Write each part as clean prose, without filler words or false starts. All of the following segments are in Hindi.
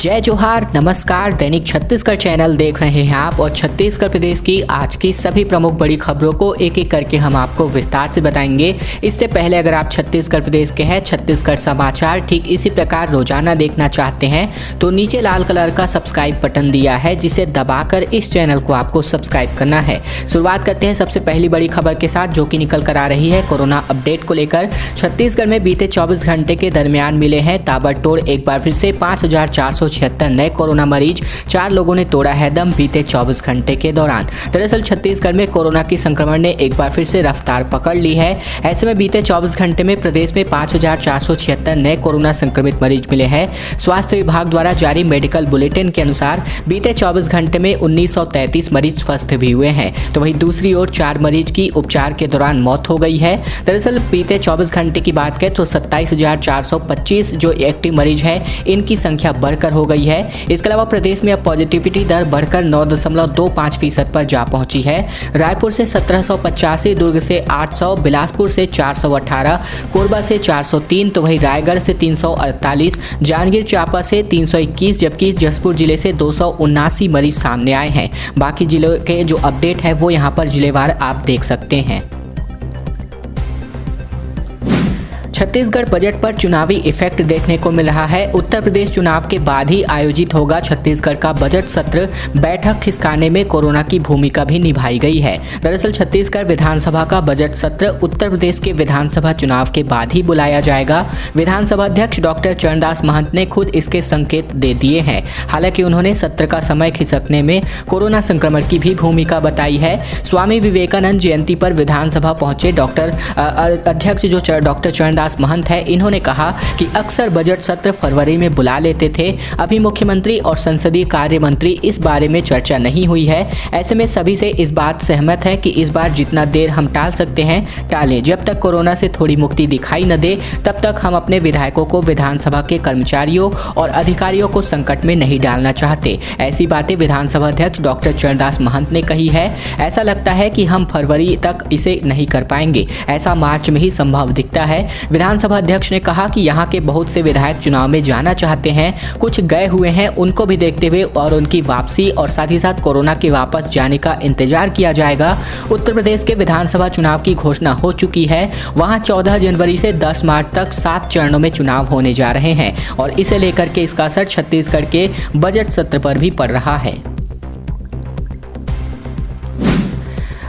जय जोहार, नमस्कार। दैनिक छत्तीसगढ़ चैनल देख रहे हैं आप और छत्तीसगढ़ प्रदेश की आज की सभी प्रमुख बड़ी खबरों को एक एक करके हम आपको विस्तार से बताएंगे। इससे पहले अगर आप छत्तीसगढ़ प्रदेश के हैं, छत्तीसगढ़ समाचार ठीक इसी प्रकार रोजाना देखना चाहते हैं तो नीचे लाल कलर का सब्सक्राइब बटन दिया है, जिसे दबाकर इस चैनल को आपको सब्सक्राइब करना है। शुरुआत करते हैं सबसे पहली बड़ी खबर के साथ, जो कि निकल कर आ रही है कोरोना अपडेट को लेकर। छत्तीसगढ़ में बीते 24 घंटे के दरमियान मिले हैं ताबड़तोड़ एक बार फिर से 5476 नए कोरोना मरीज। 4 लोगों ने तोड़ा है दम बीते 24 घंटे के दौरान। दरअसल छत्तीसगढ़ में कोरोना की संक्रमण ने एक बार फिर से रफ्तार पकड़ ली है। ऐसे में बीते 24 घंटे में प्रदेश में 5476 नए कोरोना संक्रमित मरीज मिले हैं। स्वास्थ्य विभाग द्वारा जारी मेडिकल बुलेटिन के अनुसार बीते 24 घंटे में 1933 मरीज स्वस्थ भी हुए हैं, तो वहीं दूसरी ओर 4 मरीज की उपचार के दौरान मौत हो गई है। दरअसल बीते 24 घंटे की बात करें तो 27,425 जो एक्टिव मरीज हैं, इनकी संख्या बढ़कर हो गई है। इसके अलावा प्रदेश में अब पॉजिटिविटी दर बढ़कर 9.25% पर जा पहुंची है। रायपुर से 1785, दुर्ग से 800, बिलासपुर से 418, कोरबा से 403, तो वहीं रायगढ़ से 348, जांजगीर चांपा से 321, जबकि जसपुर जिले से 279 मरीज सामने आए हैं। बाकी जिलों के जो अपडेट है वो यहाँ पर जिलेवार आप देख सकते हैं। छत्तीसगढ़ बजट पर चुनावी इफेक्ट देखने को मिल रहा है। उत्तर प्रदेश चुनाव के बाद ही आयोजित होगा छत्तीसगढ़ का बजट सत्र। बैठक खिसकाने में कोरोना की भूमिका भी निभाई गई है। दरअसल छत्तीसगढ़ विधानसभा का बजट सत्र उत्तर प्रदेश के विधानसभा चुनाव के बाद ही बुलाया जाएगा। विधानसभा अध्यक्ष डॉक्टर चरणदास महंत ने खुद इसके संकेत दे दिए हैं। हालांकि उन्होंने सत्र का समय खिसकने में कोरोना संक्रमण की भी भूमिका बताई है। स्वामी विवेकानंद जयंती पर विधानसभा पहुंचे अध्यक्ष जो डॉक्टर चरणदास महंत है, इन्होंने कहा कि अक्सर बजट सत्र फरवरी में बुला लेते थे। अभी मुख्यमंत्री और संसदीय कार्य मंत्री इस बारे में चर्चा नहीं हुई है। ऐसे में सभी से इस बात सहमत है कि इस बार जितना देर हम टाल सकते हैं टालें। जब तक कोरोना से थोड़ी मुक्ति दिखाई न दे तब तक हम अपने विधायकों को, विधानसभा के कर्मचारियों और अधिकारियों को संकट में नहीं डालना चाहते। ऐसी बातें विधानसभा अध्यक्ष डॉक्टर चरणदास महंत ने कही है। ऐसा लगता है कि हम फरवरी तक इसे नहीं कर पाएंगे, ऐसा मार्च में ही संभव दिखता है। विधानसभा अध्यक्ष ने कहा कि यहाँ के बहुत से विधायक चुनाव में जाना चाहते हैं, कुछ गए हुए हैं, उनको भी देखते हुए और उनकी वापसी और साथ ही साथ कोरोना के वापस जाने का इंतजार किया जाएगा। उत्तर प्रदेश के विधानसभा चुनाव की घोषणा हो चुकी है। वहाँ 14 जनवरी से 10 मार्च तक 7 चरणों में चुनाव होने जा रहे हैं और इसे लेकर के इसका असर छत्तीसगढ़ के बजट सत्र पर भी पड़ रहा है।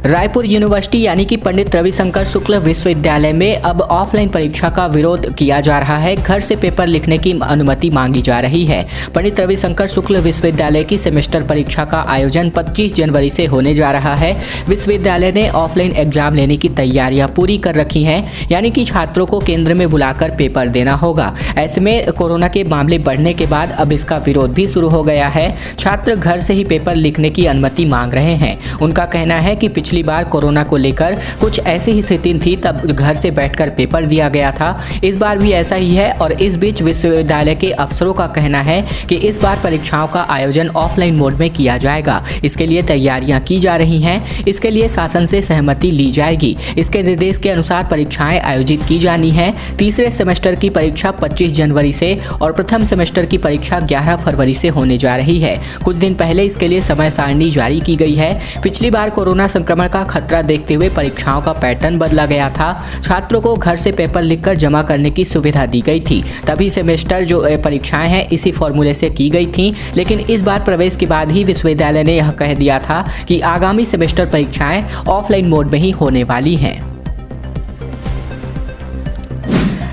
रायपुर यूनिवर्सिटी यानी कि पंडित रविशंकर शुक्ल विश्वविद्यालय में अब ऑफलाइन परीक्षा का विरोध किया जा रहा है। घर से पेपर लिखने की अनुमति मांगी जा रही है। पंडित रविशंकर शुक्ल विश्वविद्यालय की सेमेस्टर परीक्षा का आयोजन 25 जनवरी से होने जा रहा है। विश्वविद्यालय ने ऑफलाइन एग्जाम लेने की तैयारियां पूरी कर रखी हैं, यानी कि छात्रों को केंद्र में बुलाकर पेपर देना होगा। ऐसे में कोरोना के मामले बढ़ने के बाद अब इसका विरोध भी शुरू हो गया है। छात्र घर से ही पेपर लिखने की अनुमति मांग रहे हैं। उनका कहना है कि पिछली बार कोरोना को लेकर कुछ ऐसी ही स्थिति थी, तब घर से बैठकर पेपर दिया गया था। इस बार भी ऐसा ही है और इस बीच विश्वविद्यालय के अफसरों का कहना है कि इस बार परीक्षाओं का आयोजन ऑफलाइन मोड में किया जाएगा। इसके लिए तैयारियां की जा रही हैं। इसके लिए शासन से सहमति ली जाएगी। इसके निर्देश के अनुसार परीक्षाएं आयोजित की जानी है। तीसरे सेमेस्टर की परीक्षा 25 जनवरी से और प्रथम सेमेस्टर की परीक्षा 11 फरवरी से होने जा रही है। कुछ दिन पहले इसके लिए समय सारणी जारी की गई है। पिछली बार कोरोना संक्रमण का खतरा देखते हुए परीक्षाओं का पैटर्न बदला गया था। छात्रों को घर से पेपर लिखकर जमा करने की सुविधा दी गई थी। तभी सेमेस्टर जो परीक्षाएं हैं इसी फॉर्मूले से की गई थी, लेकिन इस बार प्रवेश के बाद ही विश्वविद्यालय ने यह कह दिया था कि आगामी सेमेस्टर परीक्षाएं ऑफलाइन मोड में ही होने वाली हैं।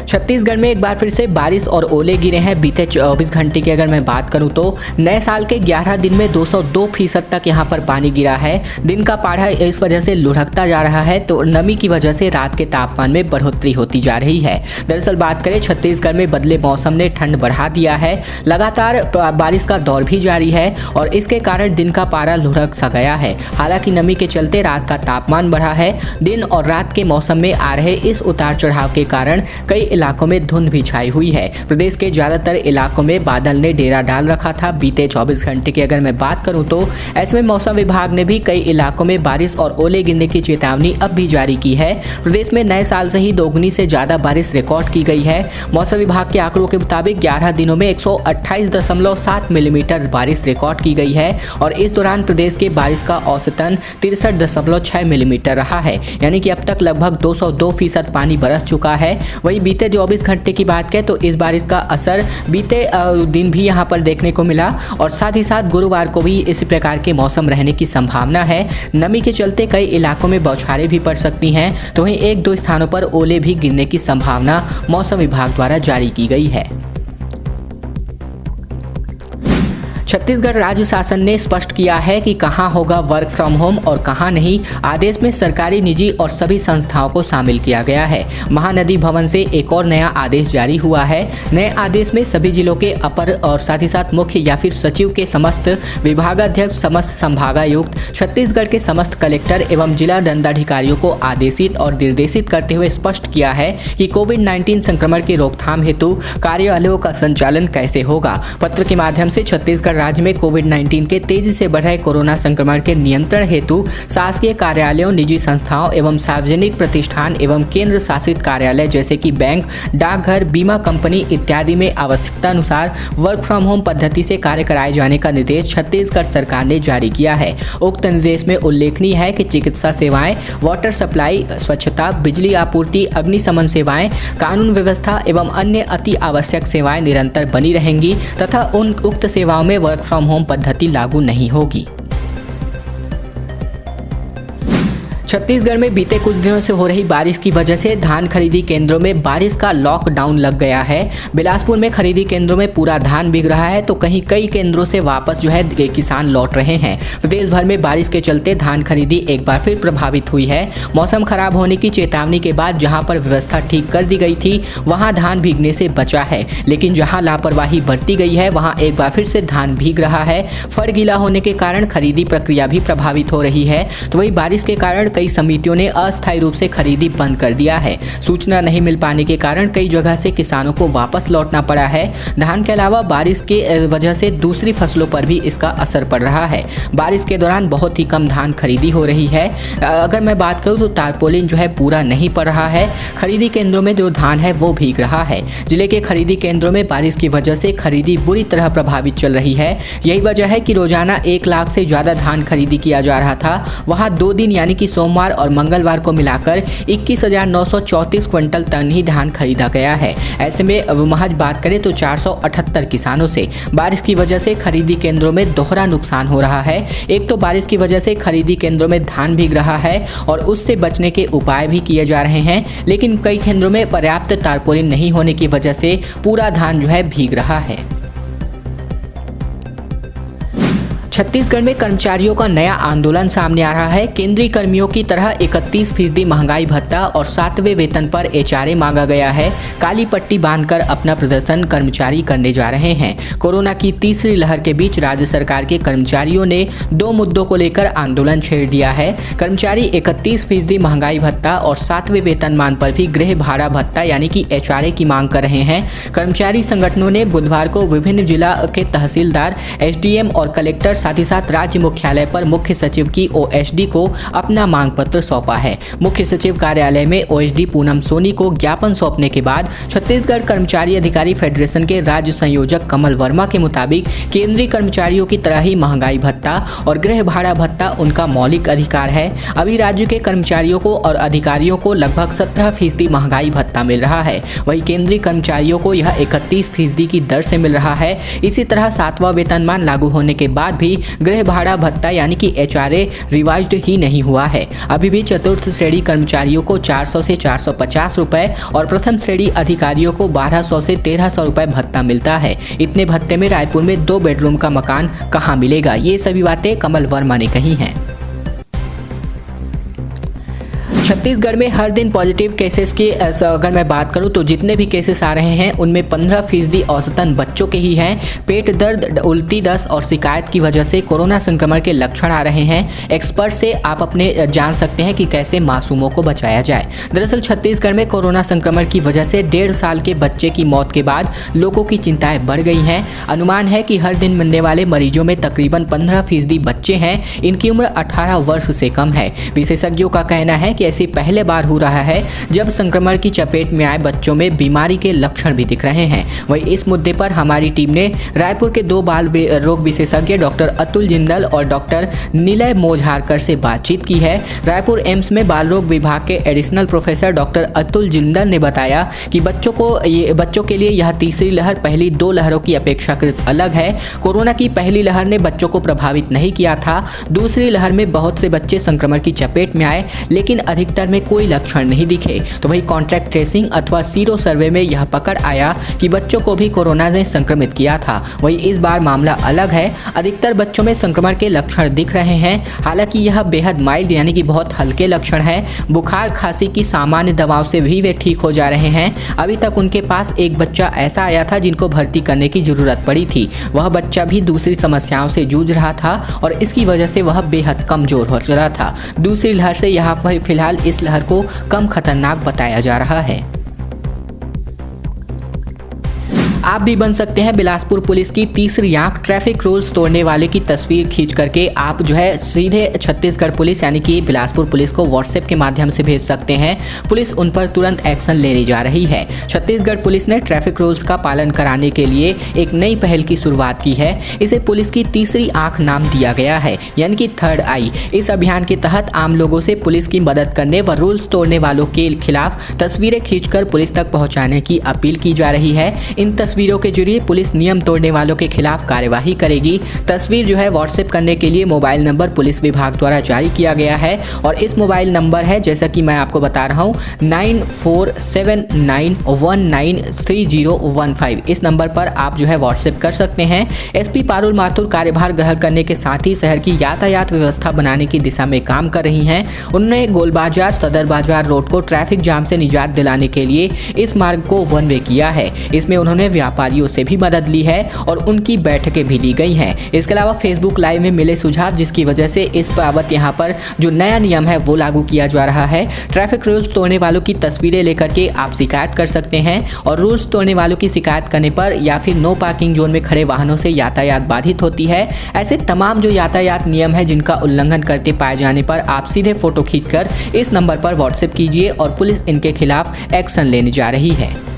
छत्तीसगढ़ में एक बार फिर से बारिश और ओले गिरे हैं। बीते 24 घंटे की अगर मैं बात करूं तो नए साल के 11 दिन में 202% तक यहां पर पानी गिरा है। दिन का पारा इस वजह से लुढ़कता जा रहा है, तो नमी की वजह से रात के तापमान में बढ़ोतरी होती जा रही है। दरअसल बात करें छत्तीसगढ़ में बदले मौसम ने ठंड बढ़ा दिया है। लगातार बारिश का दौर भी जारी है और इसके कारण दिन का पारा लुढ़क सा गया है। हालांकि नमी के चलते रात का तापमान बढ़ा है। दिन और रात के मौसम में आ रहे इस उतार चढ़ाव के कारण कई इलाकों में धुंध भी छाई हुई है। प्रदेश के ज्यादातर इलाकों में बादल ने डेरा डाल रखा था। बीते 24 घंटे की अगर मैं बात करूं तो ऐसे में मौसम विभाग ने भी कई इलाकों में बारिश और ओले गिरने की चेतावनी अब भी जारी की है। प्रदेश में नए साल से ही दोगुनी से ज्यादा बारिश रिकॉर्ड की गई है। मौसम विभाग के आंकड़ों के मुताबिक 11 दिनों में 128.7 मिलीमीटर बारिश रिकॉर्ड की गई है और इस दौरान प्रदेश के बारिश का औसतन 63.6 मिलीमीटर रहा है, यानी कि अब तक लगभग 202% पानी बरस चुका है। वहीं बीते 24 घंटे की बात करें तो इस बारिश का असर बीते दिन भी यहां पर देखने को मिला और साथ ही साथ गुरुवार को भी इस प्रकार के मौसम रहने की संभावना है। नमी के चलते कई इलाकों में बौछारें भी पड़ सकती हैं, तो वहीं 1-2 स्थानों पर ओले भी गिरने की संभावना मौसम विभाग द्वारा जारी की गई है। छत्तीसगढ़ राज्य शासन ने स्पष्ट किया है कि कहां होगा वर्क फ्रॉम होम और कहां नहीं। आदेश में सरकारी, निजी और सभी संस्थाओं को शामिल किया गया है। महानदी भवन से एक और नया आदेश जारी हुआ है। नए आदेश में सभी जिलों के अपर और साथ ही साथ मुख्य या फिर सचिव के समस्त विभागाध्यक्ष, समस्त संभागायुक्त, छत्तीसगढ़ के समस्त कलेक्टर एवं जिला दंडाधिकारियों को आदेशित और निर्देशित करते हुए स्पष्ट किया है कि कोविड-19 संक्रमण की रोकथाम हेतु कार्यालयों का संचालन कैसे होगा। पत्र के माध्यम से छत्तीसगढ़ राज्य में कोविड-19 के तेजी से बढ़ रहे कोरोना संक्रमण के नियंत्रण हेतु शासकीय कार्यालयों, निजी संस्थाओं एवं सार्वजनिक प्रतिष्ठान एवं केंद्र शासित कार्यालय जैसे कि बैंक, डाकघर, बीमा कंपनी इत्यादि में आवश्यकता अनुसार वर्क फ्रॉम होम पद्धति से कार्य कराए जाने का निर्देश छत्तीसगढ़ सरकार ने जारी किया है। उक्त निर्देश में उल्लेखनीय है कि चिकित्सा सेवाएं, वाटर सप्लाई, स्वच्छता, बिजली आपूर्ति, अग्निशमन सेवाएं, कानून व्यवस्था एवं अन्य अति आवश्यक सेवाएं निरंतर बनी रहेंगी तथा उन उक्त सेवाओं में वर्क फ्रॉम होम पद्धति लागू नहीं होगी। छत्तीसगढ़ में बीते कुछ दिनों से हो रही बारिश की वजह से धान खरीदी केंद्रों में बारिश का लॉकडाउन लग गया है। बिलासपुर में खरीदी केंद्रों में पूरा धान बिक रहा है तो कहीं कई केंद्रों से वापस किसान लौट रहे हैं। प्रदेश भर में बारिश के चलते धान खरीदी एक बार फिर प्रभावित हुई है। मौसम खराब होने की चेतावनी के बाद जहां पर व्यवस्था ठीक कर दी गई थी वहां धान भीगने से बचा है, लेकिन जहां लापरवाही बरती गई है वहां एक बार फिर से धान भीग रहा है। फड़ गीला होने के कारण खरीदी प्रक्रिया भी प्रभावित हो रही है। तो वही बारिश के कारण कई समितियों ने अस्थायी रूप से खरीदी बंद कर दिया है। सूचना नहीं मिल पाने के कारण कई जगह से किसानों को वापस लौटना पड़ा है। धान के अलावा बारिश के वजह से दूसरी फसलों पर भी इसका असर पड़ रहा है। बारिश के दौरान बहुत ही कम धान खरीदी हो रही है। अगर मैं बात करूं तो तारपोलिन जो है पूरा नहीं पड़ रहा है। खरीदी केंद्रों में जो धान है वो भीग रहा है। जिले के खरीदी केंद्रों में बारिश की वजह से खरीदी बुरी तरह प्रभावित चल रही है। यही वजह है कि रोजाना 1 लाख से ज्यादा धान खरीदी किया जा रहा था, वहां 2 दिन यानी कि सोमवार और मंगलवार को मिलाकर 21,934 क्विंटल टन ही धान खरीदा गया है। ऐसे में महज बात करें तो 478 किसानों से बारिश की वजह से खरीदी केंद्रों में दोहरा नुकसान हो रहा है। एक तो बारिश की वजह से खरीदी केंद्रों में धान भीग रहा है और उससे बचने के उपाय भी किए जा रहे हैं, लेकिन कई केंद्रों में पर्याप्त तारपोलिन नहीं होने की वजह से पूरा धान जो है भीग रहा है। छत्तीसगढ़ में कर्मचारियों का नया आंदोलन सामने आ रहा है। केंद्रीय कर्मियों की तरह 31% महंगाई भत्ता और 7वें वेतन पर HRA मांगा गया है। काली पट्टी बांधकर अपना प्रदर्शन कर्मचारी करने जा रहे हैं। कोरोना की तीसरी लहर के बीच राज्य सरकार के कर्मचारियों ने 2 मुद्दों को लेकर आंदोलन छेड़ दिया है। कर्मचारी 31% महंगाई भत्ता और 7वें वेतनमान पर भी गृह भाड़ा भत्ता यानी कि HRA की मांग कर रहे हैं। कर्मचारी संगठनों ने बुधवार को विभिन्न जिला के तहसीलदार, SDM और कलेक्टर साथ ही साथ राज्य मुख्यालय पर मुख्य सचिव की OSD को अपना मांग पत्र सौंपा है। मुख्य सचिव कार्यालय में OSD पूनम सोनी को ज्ञापन सौंपने के बाद छत्तीसगढ़ कर्मचारी अधिकारी फेडरेशन के राज्य संयोजक कमल वर्मा के मुताबिक केंद्रीय कर्मचारियों की तरह ही महंगाई भत्ता और गृह भाड़ा भत्ता उनका मौलिक अधिकार है। अभी राज्य के कर्मचारियों को और अधिकारियों को लगभग 17% महंगाई भत्ता मिल रहा है, वही केंद्रीय कर्मचारियों को यह 31% की दर से मिल रहा है। इसी तरह 7वां वेतनमान लागू होने के बाद भी गृह भाड़ा भत्ता यानी कि HRA रिवाइज्ड ही नहीं हुआ है। अभी भी चतुर्थ श्रेणी कर्मचारियों को 400 से 450 रुपए और प्रथम श्रेणी अधिकारियों को 1200 से 1300 रुपए भत्ता मिलता है। इतने भत्ते में रायपुर में 2 बेडरूम का मकान कहां मिलेगा? ये सभी बातें कमल वर्मा ने कही हैं। छत्तीसगढ़ में हर दिन पॉजिटिव केसेस की अगर मैं बात करूं तो जितने भी केसेस आ रहे हैं उनमें 15% औसतन बच्चों के ही हैं। पेट दर्द, उल्टी, दस्त और शिकायत की वजह से कोरोना संक्रमण के लक्षण आ रहे हैं। एक्सपर्ट से आप अपने जान सकते हैं कि कैसे मासूमों को बचाया जाए। दरअसल छत्तीसगढ़ में कोरोना संक्रमण की वजह से 1.5 साल के बच्चे की मौत के बाद लोगों की चिंताएं बढ़ गई हैं। अनुमान है कि हर दिन मिलने वाले मरीजों में तकरीबन 15% बच्चे हैं। इनकी उम्र 18 वर्ष से कम है। विशेषज्ञों का कहना है कि ऐसी पहले बार हो रहा है जब संक्रमण की चपेट में आए बच्चों में बीमारी के लक्षण भी दिख रहे हैं। वहीं इस मुद्दे पर हमारी टीम ने रायपुर के 2 बाल रोग विशेषज्ञ डॉक्टर अतुल जिंदल और डॉक्टर निलय मोझारकर से बातचीत की है। रायपुर एम्स में बाल रोग विभाग के additional professor doctor Atul Jindal ने बताया कि बच्चों के लिए यह तीसरी लहर पहली 2 लहरों की अपेक्षाकृत अलग है। कोरोना की पहली लहर ने बच्चों को प्रभावित नहीं किया था। दूसरी लहर में बहुत से बच्चे संक्रमण की चपेट में आए, लेकिन अधिकतर में कोई लक्षण नहीं दिखे। तो वही कॉन्टैक्ट ट्रेसिंग अथवा सीरो सर्वे में यह पकड़ आया कि बच्चों को भी कोरोना ने संक्रमित किया था। वही इस बार मामला अलग है। अधिकतर बच्चों में संक्रमण के लक्षण दिख रहे हैं। हालांकि यह बेहद माइल्ड यानी कि बहुत हल्के लक्षण है। बुखार, खांसी की सामान्य दवाओं से भी वे ठीक हो जा रहे हैं। अभी तक उनके पास एक बच्चा ऐसा आया था जिनको भर्ती करने की जरूरत पड़ी थी। वह बच्चा भी दूसरी समस्याओं से जूझ रहा था और इसकी वजह से वह बेहद कमजोर हो रहा था। दूसरी लहर से यहाँ पर फिलहाल इस लहर को कम खतरनाक बताया जा रहा है। आप भी बन सकते हैं बिलासपुर पुलिस की तीसरी आंख। ट्रैफिक रूल्स तोड़ने वाले की तस्वीर खींच करके आप सीधे छत्तीसगढ़ पुलिस यानी कि बिलासपुर पुलिस को व्हाट्सएप के माध्यम से भेज सकते हैं। पुलिस उन पर तुरंत एक्शन लेने जा रही है। छत्तीसगढ़ पुलिस ने ट्रैफिक रूल्स का पालन कराने के लिए एक नई पहल की शुरुआत की है। इसे पुलिस की तीसरी आंख नाम दिया गया है, यानी कि थर्ड आई। इस अभियान के तहत आम लोगों से पुलिस की मदद करने व रूल्स तोड़ने वालों के खिलाफ तस्वीरें खींचकर पुलिस तक पहुंचाने की अपील की जा रही है। इन तस्वीरों के जरिए पुलिस नियम तोड़ने वालों के खिलाफ कार्यवाही करेगी। तस्वीर व्हाट्सएप करने के लिए मोबाइल नंबर पुलिस विभाग द्वारा जारी किया गया है और इस मोबाइल नंबर है, जैसा कि मैं आपको बता रहा हूं, 9479193015। इस नंबर पर आप व्हाट्सएप कर सकते हैं। एसपी पारुल माथुर कार्यभार ग्रहण करने के साथ ही शहर की यातायात व्यवस्था बनाने की दिशा में काम कर रही हैं। उन्होंने गोलबाजार, सदर बाजार रोड को ट्रैफिक जाम से निजात दिलाने के लिए इस मार्ग को वन वे किया है। इसमें उन्होंने व्यापारियों से भी मदद ली है और उनकी बैठकें भी ली गई हैं। इसके अलावा फेसबुक लाइव में मिले सुझाव, जिसकी वजह से इस बाबत यहाँ पर जो नया नियम है वो लागू किया जा रहा है। ट्रैफिक रूल्स तोड़ने वालों की तस्वीरें लेकर के आप शिकायत कर सकते हैं और रूल्स तोड़ने वालों की शिकायत करने पर या फिर नो पार्किंग जोन में खड़े वाहनों से यातायात बाधित होती है। ऐसे तमाम जो यातायात नियम है जिनका उल्लंघन करते पाए जाने पर आप सीधे फोटो खींचकर इस नंबर पर व्हाट्सएप कीजिए और पुलिस इनके खिलाफ एक्शन लेने जा रही है।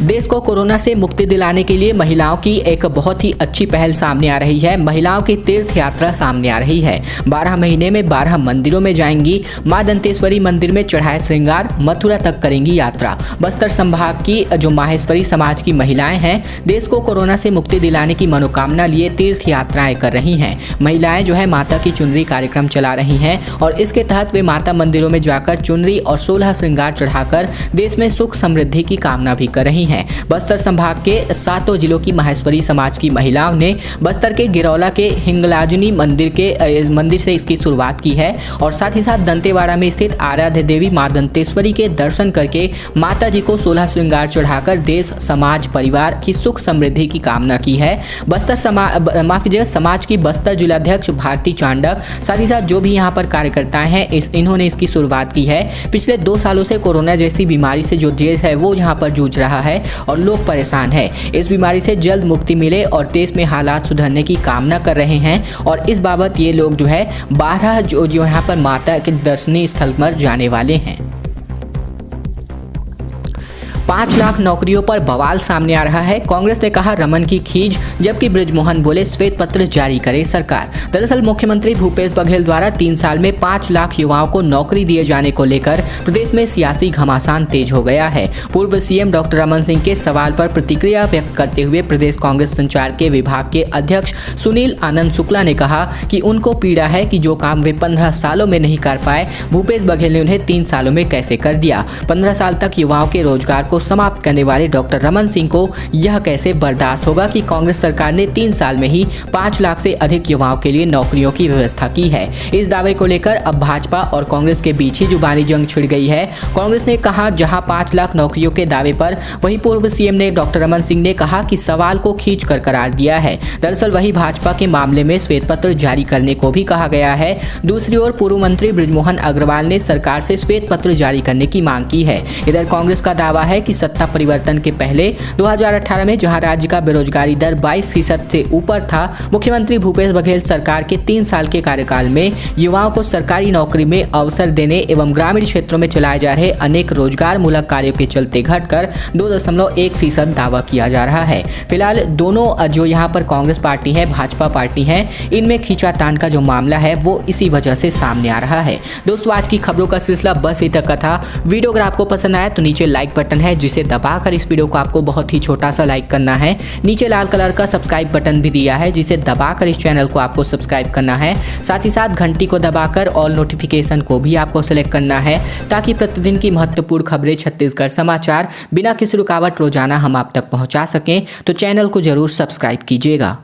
देश को कोरोना से मुक्ति दिलाने के लिए महिलाओं की एक बहुत ही अच्छी पहल सामने आ रही है। महिलाओं की तीर्थ यात्रा सामने आ रही है। 12 महीने में 12 मंदिरों में जाएंगी। मां दंतेश्वरी मंदिर में चढ़ाए श्रृंगार, मथुरा तक करेंगी यात्रा। बस्तर संभाग की जो माहेश्वरी समाज की महिलाएं हैं, देश को कोरोना से मुक्ति दिलाने की मनोकामना लिए तीर्थ यात्राएं कर रही हैं। महिलाएं माता की चुनरी कार्यक्रम चला रही हैं और इसके तहत वे माता मंदिरों में जाकर चुनरी और 16 श्रृंगार चढ़ाकर देश में सुख समृद्धि की कामना भी कर रही हैं। बस्तर संभाग के 7 जिलों की माहेश्वरी समाज की महिलाओं ने बस्तर के गिरौला के हिंगलाजनी मंदिर से इसकी शुरुआत की है और साथ ही साथ दंतेवाड़ा में स्थित आराध्य देवी मां दंतेश्वरी के दर्शन करके माता जी को 16 श्रृंगार चढ़ाकर देश, समाज, परिवार की सुख समृद्धि की कामना की है। समाज की बस्तर जिलाध्यक्ष भारती चांडक, साथ ही साथ जो भी यहाँ पर कार्यकर्ता हैं, इन्होंने इसकी शुरुआत की है। पिछले 2 सालों से कोरोना जैसी बीमारी से जो देश है वो यहाँ पर जूझ रहा है और लोग परेशान हैं। इस बीमारी से जल्द मुक्ति मिले और देश में हालात सुधरने की कामना कर रहे हैं और इस बाबत ये लोग 12 जो यहाँ पर माता के दर्शनीय स्थल पर जाने वाले हैं। 5 लाख नौकरियों पर बवाल सामने आ रहा है। कांग्रेस ने कहा रमन की खींच, जबकि बृजमोहन बोले श्वेत पत्र जारी करे सरकार। दरअसल मुख्यमंत्री भूपेश बघेल द्वारा 3 साल में 5 लाख युवाओं को नौकरी दिए जाने को लेकर प्रदेश में सियासी घमासान तेज हो गया है। पूर्व सीएम डॉक्टर रमन सिंह के सवाल पर प्रतिक्रिया व्यक्त करते हुए प्रदेश कांग्रेस संचार के विभाग के अध्यक्ष सुनील आनंद शुक्ला ने कहा कि उनको पीड़ा है कि जो काम वे 15 सालों में नहीं कर पाए, भूपेश बघेल ने उन्हें 3 सालों में कैसे कर दिया। 15 साल तक युवाओं के रोजगार को समाप्त करने वाले डॉक्टर रमन सिंह को यह कैसे बर्दाश्त होगा कि कांग्रेस सरकार ने 3 साल में ही 5 लाख से अधिक युवाओं के लिए नौकरियों की व्यवस्था की है। इस दावे को लेकर अब भाजपा और कांग्रेस के बीच ही जुबानी जंग छिड़ गई है। कांग्रेस ने कहा जहां 5 लाख नौकरियों के दावे पर, वहीं पूर्व सीएम ने डॉक्टर रमन सिंह ने कहा कि सवाल को खींच कर करार दिया है। दरअसल वही भाजपा के मामले में श्वेत पत्र जारी करने को भी कहा गया है। दूसरी ओर पूर्व मंत्री बृजमोहन अग्रवाल ने सरकार से श्वेत पत्र जारी करने की मांग की है। इधर कांग्रेस का दावा है कि सत्ता परिवर्तन के पहले 2018 में जहां राज्य का बेरोजगारी दर 22% से ऊपर था, मुख्यमंत्री भूपेश बघेल सरकार के 3 साल के कार्यकाल में युवाओं को सरकारी नौकरी में अवसर देने एवं ग्रामीण क्षेत्रों में चलाए जा रहे अनेक रोजगार मूलक कार्यों के चलते घटकर 2.1% दावा किया जा रहा है। फिलहाल दोनों जो यहाँ पर कांग्रेस पार्टी है, भाजपा पार्टी है, इनमें खींचातान का जो मामला है वो इसी वजह से सामने आ रहा है। दोस्तों, आज की खबरों का सिलसिला बस इतना का था। वीडियो अगर आपको पसंद आया तो नीचे लाइक बटन है, जिसे दबाकर इस वीडियो को आपको बहुत ही छोटा सा लाइक करना है। नीचे लाल कलर का सब्सक्राइब बटन भी दिया है, जिसे दबाकर इस चैनल को आपको सब्सक्राइब करना है। साथ ही साथ घंटी को दबाकर ऑल नोटिफिकेशन को भी आपको सेलेक्ट करना है, ताकि प्रतिदिन की महत्वपूर्ण खबरें, छत्तीसगढ़ समाचार बिना किसी रुकावट रोजाना हम आप तक पहुंचा सकें। तो चैनल को जरूर सब्सक्राइब कीजिएगा।